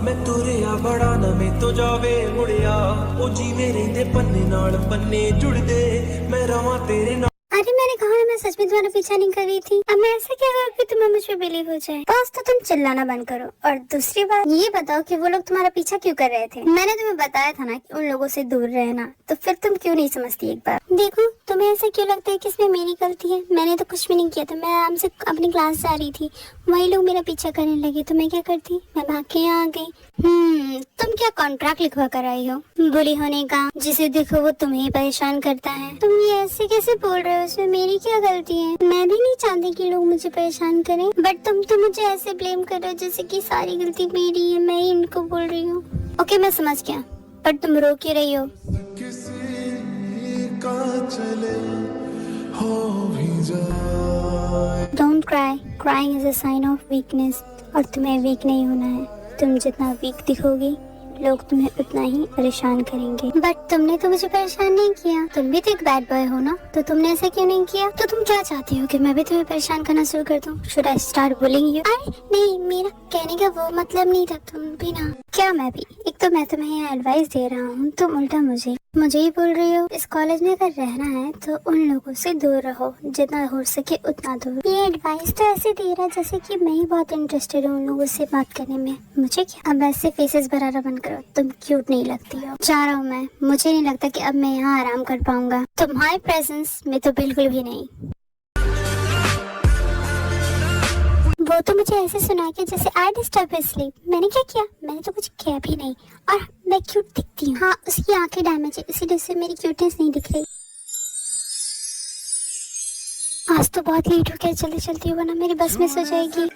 मैं तुरिया बड़ा नवें तो जावे मुड़िया ओ जीवे रहिंदे पन्ने नाल पन्ने जुड़दे मैं रवां तेरे नाल। अरे मैंने कहा ना मैं सच में तुम्हारा पीछा नहीं कर रही थी। अब मैं ऐसा क्या करूँ कि तुम्हें मुझ पे बिलीव हो जाए। बस तो तुम चिल्लाना बंद करो। और दूसरी बात ये बताओ कि वो लोग तुम्हारा पीछा क्यों कर रहे थे। मैंने तुम्हें बताया था ना कि उन लोगों से दूर रहना, तो फिर तुम क्यों नहीं समझती एक बार। देखो तुम्हें ऐसा क्यों लगता है कि इसमें मेरी गलती है। मैंने तो कुछ भी नहीं किया था। मैं आराम से अपनी क्लास जा रही थी, वही लोग मेरा पीछा करने लगे तो मैं क्या करती, मैं भाग के यहाँ आ गई। तुम क्या कॉन्ट्रैक्ट लिखवा कर आई हो बुली होने का। जिसे देखो वो तुम्हें ही परेशान करता है। तुम ये ऐसे कैसे बोल रहे हो, उसमें मेरी क्या गलती है। मैं भी नहीं चाहती कि लोग मुझे परेशान करें, बट तुम तो मुझे ऐसे ब्लेम कर रहे हो जैसे कि सारी गलती मेरी है, मैं ही इनको बोल रही हूँ। ओके मैं समझ गया, पर तुम रो क्यों रही हो। Don't cry, crying is a sign of weakness. और तुम्हें वीक नहीं होना है। तुम जितना वीक दिखोगी लोग तुम्हें उतना ही परेशान करेंगे। बट तुमने तो मुझे परेशान नहीं किया। तुम भी तो एक बैड बॉय हो ना, तो तुमने ऐसा क्यों नहीं किया। तो तुम क्या चाहती हो कि मैं भी तुम्हें परेशान करना शुरू कर दूं? Should I start bullying you? अरे नहीं, मेरा कहने का वो मतलब नहीं था। तुम भी ना क्या, मैं भी। एक तो मैं तुम्हें एडवाइस दे रहा हूँ, तुम उल्टा मुझे ही बोल रही हो। इस कॉलेज में अगर रहना है तो उन लोगों से दूर रहो, जितना हो सके उतना दूर। ये एडवाइस तो ऐसे दे रहा है जैसे कि मैं ही बहुत इंटरेस्टेड हूँ उन लोगों से बात करने में। मुझे क्या। अब ऐसे फेसेस बनाना बंद करो, तुम क्यूट नहीं लगती हो। जा रहा हूँ मैं। मुझे नहीं लगता कि अब मैं यहाँ आराम कर पाऊंगा तुम्हारे प्रेजेंस में, तो बिल्कुल भी नहीं। वो तो मुझे ऐसे सुना के जैसे आई डिस्टर्ब हिज स्लीप। मैंने क्या किया? मैंने तो कुछ किया भी नहीं। और मैं क्यूट दिखती हूँ। हाँ, उसकी आंखें डैमेज है, इसीलिए उसे मेरी क्यूटनेस नहीं दिख रही। आज तो बहुत लेट हो गया, जल्दी चलती हो ना मेरी बस मिस हो जाएगी।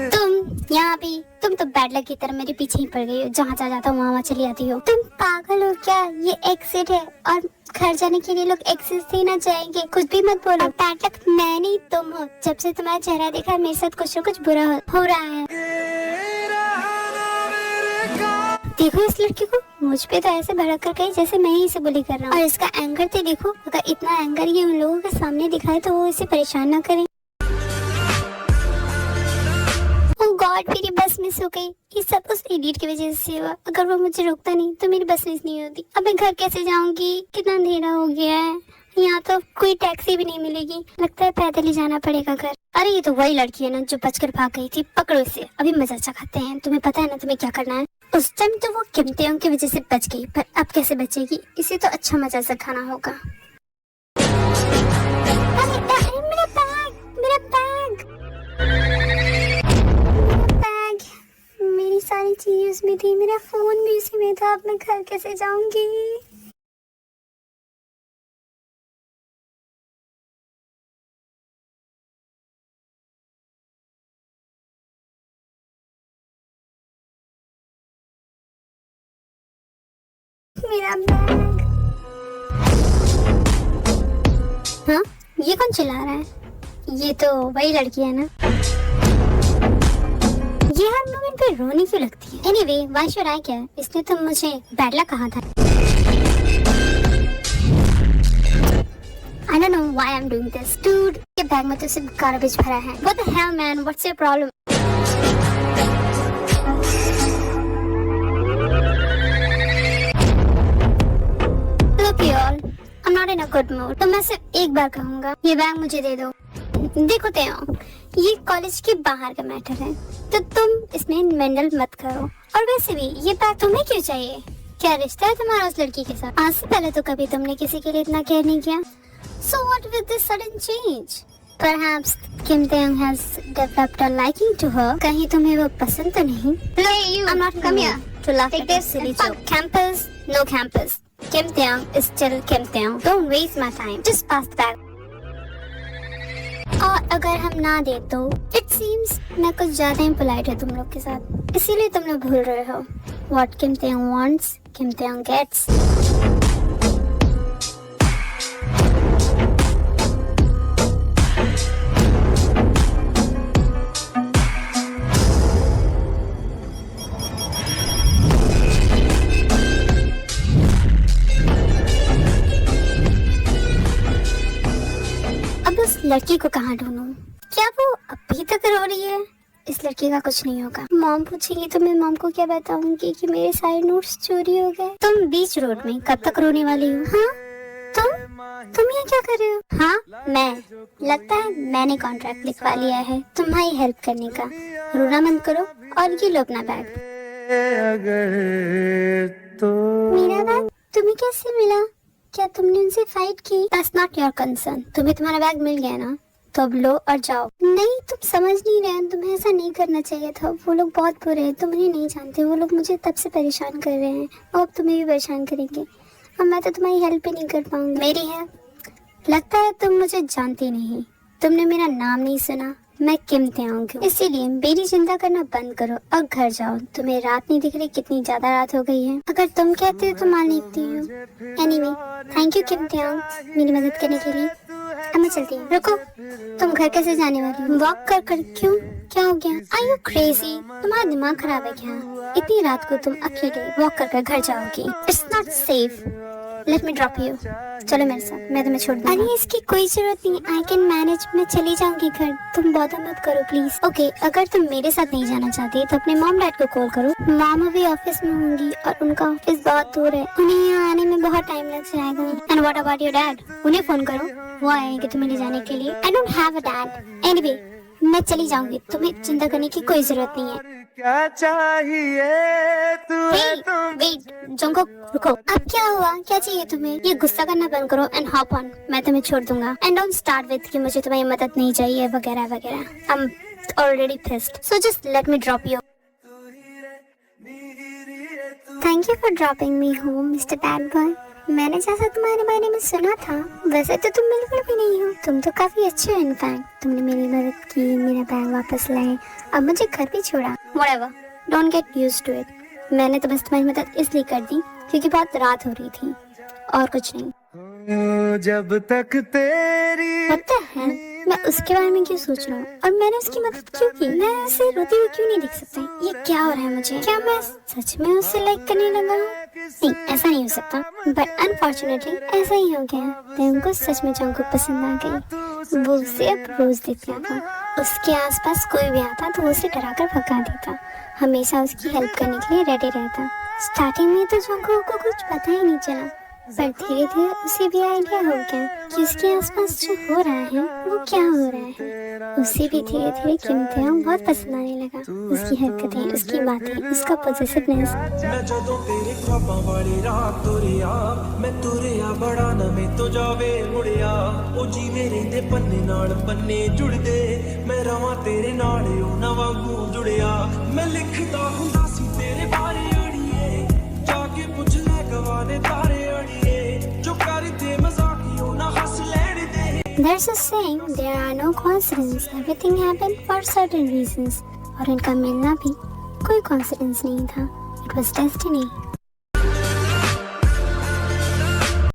तुम यहाँ भी, तुम तो बैड लक की तरह मेरे पीछे ही पड़ गई हो। जहाँ जा जाता हूँ वहाँ चली आती हो। तुम पागल हो क्या? ये एग्जिट है और घर जाने के लिए लोग एग्जिट से ना जाएंगे। कुछ भी मत बोलो। बैड लक मैं नहीं तुम हो। जब से तुम्हारा चेहरा देखा मेरे साथ कुछ न कुछ बुरा हो रहा है। देखो इस लड़की को, मुझ पे तो ऐसे भड़क कर गई जैसे मैं ही इसे बुली कर रहा हूँ। और इसका एंगर तो देखो, अगर इतना एंगर ये उन लोगों के सामने दिखाए तो वो इसे परेशान ना करें। ओह गॉड, मेरी बस मिस हो गई। ये सब उस इडियट की वजह से हुआ। अगर वो मुझे रोकता नहीं तो मेरी बस मिस नहीं होती। अब मैं घर कैसे जाऊंगी? कितना अंधेरा हो गया है। यहाँ तो कोई टैक्सी भी नहीं मिलेगी। लगता है पैदल ही जाना पड़ेगा घर। अरे ये तो वही लड़की है ना जो बचकर भाग गई थी। पकड़ो इसे, अभी मजा चखाते हैं। तुम्हें पता है ना तुम्हें क्या करना है। उस टाइम तो वो कीमतियों की वजह से बच गई, पर अब कैसे बचेगी? इसे तो अच्छा मजा चखाना होगा। अरे मेरा बैग, मेरा बैग, मेरी सारी चीजें उसमें थी। मेरा फोन भी उसी में था। अब मैं घर कैसे जाऊंगी? मेरा बैग। हाँ, ये कौन चिल्ला रहा है? ये तो वही लड़की है ना। ये हर मोमेंट पे रोने क्यों लगती है? Anyway, why should I care? इसने तो मुझे बैड लक कहा था। I don't know why I'm doing this. Dude, ये बैग में तो सिर्फ गार्बेज भरा है। What the hell man? What's your problem? Look y'all, I'm not in a good mood. तो मैं सिर्फ एक बार कहूँगा, ये बैग मुझे दे दो। देखो तेओ, ये कॉलेज के बाहर का मैटर है, तो तुम इसमें मेंडल मत करो। और वैसे भी ये बैग तुम्हें क्यों चाहिए? क्या रिश्ता है तुम्हारा उस लड़की के साथ? आज से पहले तो कभी तुमने किसी के लिए इतना केयर नहीं किया। So what with this sudden change? Perhaps Kim Taeyong has developed a liking to her. कहीं तुम्हें वो पसंद तो नहीं? Hey you, I'm not come here to laugh at this silly joke. Campus, no campus. Kim Taeyong is still Kim Taeyong. Don't waste my time. Just pass the bag. और अगर हम ना दे तो इट सीम्स मैं कुछ ज्यादा ही polite है तुम लोग के साथ, इसीलिए तुम लोग भूल रहे हो। What Kim Taeyong wants, Kim Taeyong gets. अब उस लड़की को कहाँ ढूंढूं? क्या वो अभी तक रो रही है? इस लड़की का कुछ नहीं होगा। मॉम पूछेगी तो मैं मॉम को क्या बताऊंगी कि मेरे सारे नोट्स चोरी हो गए। तुम बीच रोड में कब तक रोने वाली हो? हाँ तुम यहाँ क्या कर रहे हो? हाँ मैं, लगता है मैंने कॉन्ट्रैक्ट लिखवा लिया है तुम्हारी हेल्प करने का। रोना बंद करो और ये लो अपना बैग। मेरा बैग तुम्हें कैसे मिला? क्या तुमने उनसे फाइट की? That's not your concern। तुम्हें तुम्हारा बैग मिल गया ना, तो अब लो और जाओ। नहीं तुम समझ नहीं रहे, तुम्हें ऐसा नहीं करना चाहिए था। वो लोग बहुत बुरे हैं, तुम उन्हें नहीं जानते। वो लोग मुझे तब से परेशान कर रहे हैं और अब तुम्हें भी परेशान करेंगे। अब मैं तो तुम्हारी हेल्प ही नहीं कर पाऊंगी। मेरी है? लगता है तुम मुझे जानती नहीं, तुमने मेरा नाम नहीं सुना। मैं किम त्याओंग हूँ, इसीलिए मेरी चिंता करना बंद करो और घर जाओ। तुम्हें रात नहीं दिख रही? कितनी ज्यादा रात हो गई है। अगर तुम कहते हो तो मान लेती हूँ। एनीवे थैंक यू किम त्याओंग मेरी मदद करने के लिए। अब मैं चलती हूँ। रुको, तुम घर कैसे जाने वाली हो? वॉक कर कर। क्यों, क्या हो गया? Are you crazy? तुम्हारा दिमाग खराब है क्या? इतनी रात को तुम अकेले वॉक कर कर घर जाओगी? It's not safe. Let me drop you. चलो मेरे साथ, मैं तुम्हें छोड़ दूंगा। अरे इसकी कोई जरूरत नहीं, आई कैन मैनेज। मैं चली जाऊंगी घर, तुम बॉदर मत करो प्लीज। ओके अगर तुम मेरे साथ नहीं जाना चाहती तो अपने मॉम डैड को कॉल करो। मॉम अभी ऑफिस में होंगी और उनका ऑफिस बहुत दूर है, उन्हें यहाँ आने में बहुत टाइम लग जाएगा। And what about your dad? उन्हें फोन करो, वो आएंगे तुम्हें ले जाने के लिए। I don't have a dad. Anyway मैं चली जाऊंगी, तुम्हें चिंता करने की कोई जरूरत नहीं है। क्या चाहिए वेट जंगकुक रुको। अब क्या हुआ? क्या चाहिए तुम्हें? ये गुस्सा करना बंद करो एंड हॉप ऑन। मैं तुम्हें छोड़ दूंगा। एंड डोंट स्टार्ट विद कि मुझे तुम्हारी मदद नहीं चाहिए वगैरह वगैरह। I am already pissed, so just let me drop you. Thank you for dropping me home mister bad boy. मैंने जैसा तुम्हारे बारे में सुना था वैसे तो तुम बिल्कुल भी नहीं हो। तुम तो काफी अच्छे हो। इनफैक्ट तुमने मेरी मदद की, मेरा बैग वापस लाए, अब मुझे घर भी छोड़ा। Whatever, don't get used to it। मैंने तो बस तुम्हारी मदद इसलिए कर दी क्योंकि बहुत रात हो रही थी और कुछ नहीं। जब तक तेरी पता है मैं उसके बारे में क्यों सोच रहा हूँ और मैंने उसकी मदद क्यों की? मैं उसे रोती हुई क्यों नहीं दिख सकता? ये क्या हो रहा है मुझे? क्या मैं सच में उससे लाइक करने लगा हूँ? नहीं ऐसा नहीं हो सकता, बट अनफॉर्चुनेटली ऐसा ही हो गया। तुमको सच में जंगकुक पसंद आ गई। वो उसे अब रोज देखता था। उसके आसपास कोई भी आता तो उसे डराकर भगा देता। हमेशा उसकी हेल्प करने के लिए रेडी रहता। स्टार्टिंग में तो जंगकुक को कुछ पता ही नहीं चला, पर धीरे धीरे उसे भी आइडिया हो गया कि उसके आसपास जो हो रहा है वो क्या हो रहा है। उसे भी धीरे धीरे किम त्याओंग बहुत पसंद आने लगा। उसकी हरकतें, उसकी बातें, उसका पॉजिटिवनेस। मैं जदों तेरे ख्वाबां वाली रात तुरिया, मैं तुरिया बड़ा ना मैं तो जावे मुड़िया। ओ जी मेरे दे पन्ने नाल पन्ने जुड़दे, मैं रवां तेरे नाल उन्हां वांगू जुड़िया। मैं लिखदा हुंदा सी तेरे बारे अड़िए, जाके पुछ ले गवाने तारे अड़िए, जो करदे मजाकियों ना हंस लैण दे। There's a saying, there are no coincidences, everything happened for certain reasons। और इनका मिलना भी कोई coincidence नहीं था, it was destiny।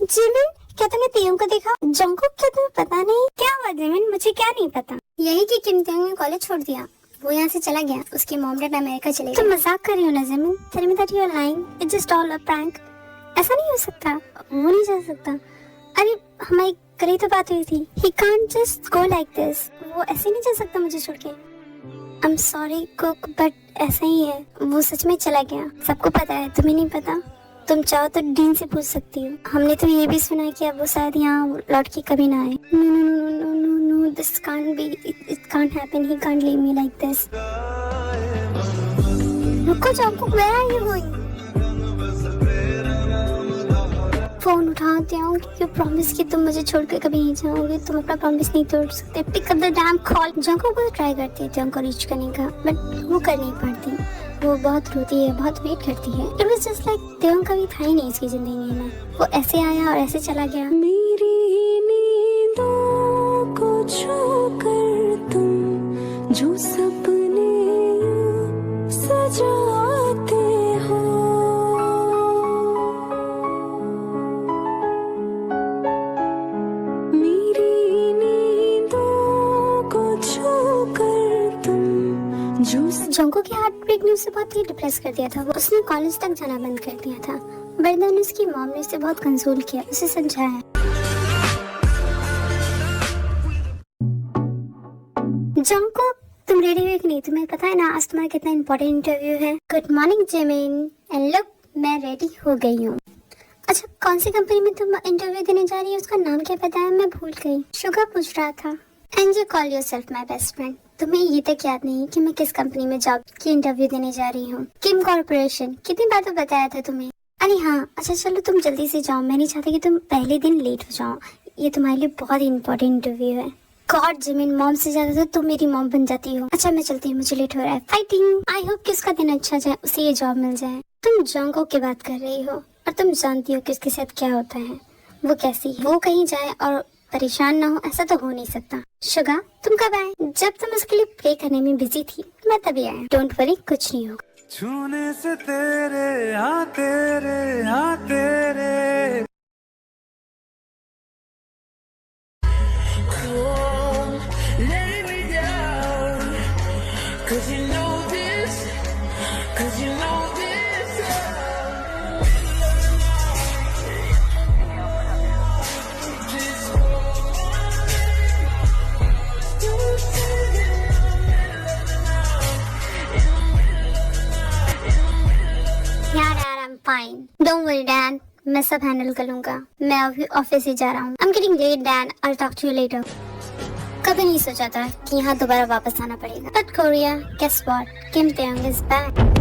जिमिन, क्या तुमने तियोंग को देखा? जंगकुक, क्या तुम्हें पता नहीं? क्या हुआ जिमिन? मुझे क्या नहीं पता? यही कि किम त्याओंग ने कॉलेज छोड़ दिया, वो यहाँ से चला गया। उसके मॉम डैड अमेरिका चले गए। तुम मजाक कर रही हो ना Jimin? Tell me that you are lying, it's just all a prank. ऐसा नहीं हो सकता, वो नहीं जा सकता। अरे हमारी करी तो बात हुई थी। He can't just go like this। वो ऐसे नहीं जा सकता मुझे छोड़ के। I'm sorry कुक, बट ऐसा ही है। वो सच में चला गया, सबको पता है, तुम्हें नहीं पता? तुम चाहो तो डीन से पूछ सकती हो। हमने तो ये भी सुना है कि अब वो शायद यहाँ लौट के कभी ना आए। No no no no no no, this can't be, it can't happen। He can't leave me like this। रुको Jungkook, where are you going? Phone उठाते हो क्योंकि प्रॉमिस कि तुम मुझे छोड़ के कभी नहीं जाओगे। तुम अपना प्रॉमिस नहीं तोड़ सकते। Pick up the damn call. Jungkook को ट्राई करती है त्याओंग को रीच करने का, बट वो कर नहीं पाती। वो बहुत रोती है, बहुत वेट करती है। इट वाज जस्ट लाइक त्याओंग कभी था ही नहीं इसकी जिंदगी में। वो ऐसे आया और ऐसे चला गया। मेरी नींदों को छूकर तुम जो सपने सजाते हो, जंगकुक की हार्ट ब्रेक न्यूज से बहुत ही डिप्रेस कर दिया था। वो उसने कॉलेज तक जाना बंद कर दिया था। बट देन उसकी मॉम ने उसे बहुत कंसोल किया, उसे समझाया। जंगकुक तुम रेडी हुई कि नहीं? तुम्हें पता है ना आज तुम्हारा कितना इम्पोर्टेंट इंटरव्यू है। Good morning Jimin, and look मैं रेडी हो गई हूँ। अच्छा, कौन सी कंपनी में तुम इंटरव्यू देने जा रही हो? उसका नाम क्या पता है? मैं भूल गई। शुगर पूछ रहा था। And you call yourself my best friend. तुम्हें ये तक याद नहीं कि मैं किस कंपनी में जॉब की इंटरव्यू देने जा रही हूँ? किम कॉर्पोरेशन। कितनी बार तो बताया था तुम्हें। अरे हाँ, अच्छा चलो तुम जल्दी से जाओ, मैं नहीं चाहती कि तुम पहले दिन लेट हो जाओ। ये तुम्हारे लिए बहुत ही इंपॉर्टेंट इंटरव्यू है। गॉड जिमिन, मॉम से ज्यादा तो तुम मेरी मॉम बन जाती हो। अच्छा मैं चलती हूँ, मुझे लेट हो रहा है। फाइटिंग। आई होप कि उसका दिन अच्छा जाए, उसे ये जॉब मिल जाए। तुम जंगों की बात कर रही हो और तुम जानती हो कि उसके साथ क्या होता है। वो कैसी है? वो कहीं जाए और परेशान ना हो, ऐसा तो हो नहीं सकता। शुगा तुम कब आए? जब तुम उसके लिए प्रे करने में बिजी थी मैं तभी आया। डोंट वरी, कुछ नहीं होगा। छूने से तेरे हाँ तेरे हाँ तेरे letting me down, 'cause you know this, 'cause you know this. यार I'm fine. Don't worry Dan, मैं सब हैंडल कर लूंगा। मैं अभी ऑफिस ही जा रहा हूँ। I'm getting late Dan, I'll talk to you later. कभी नहीं सोचा था कि यहाँ दोबारा वापस आना पड़ेगा। But Korea, guess what? Kim Taeyong is back.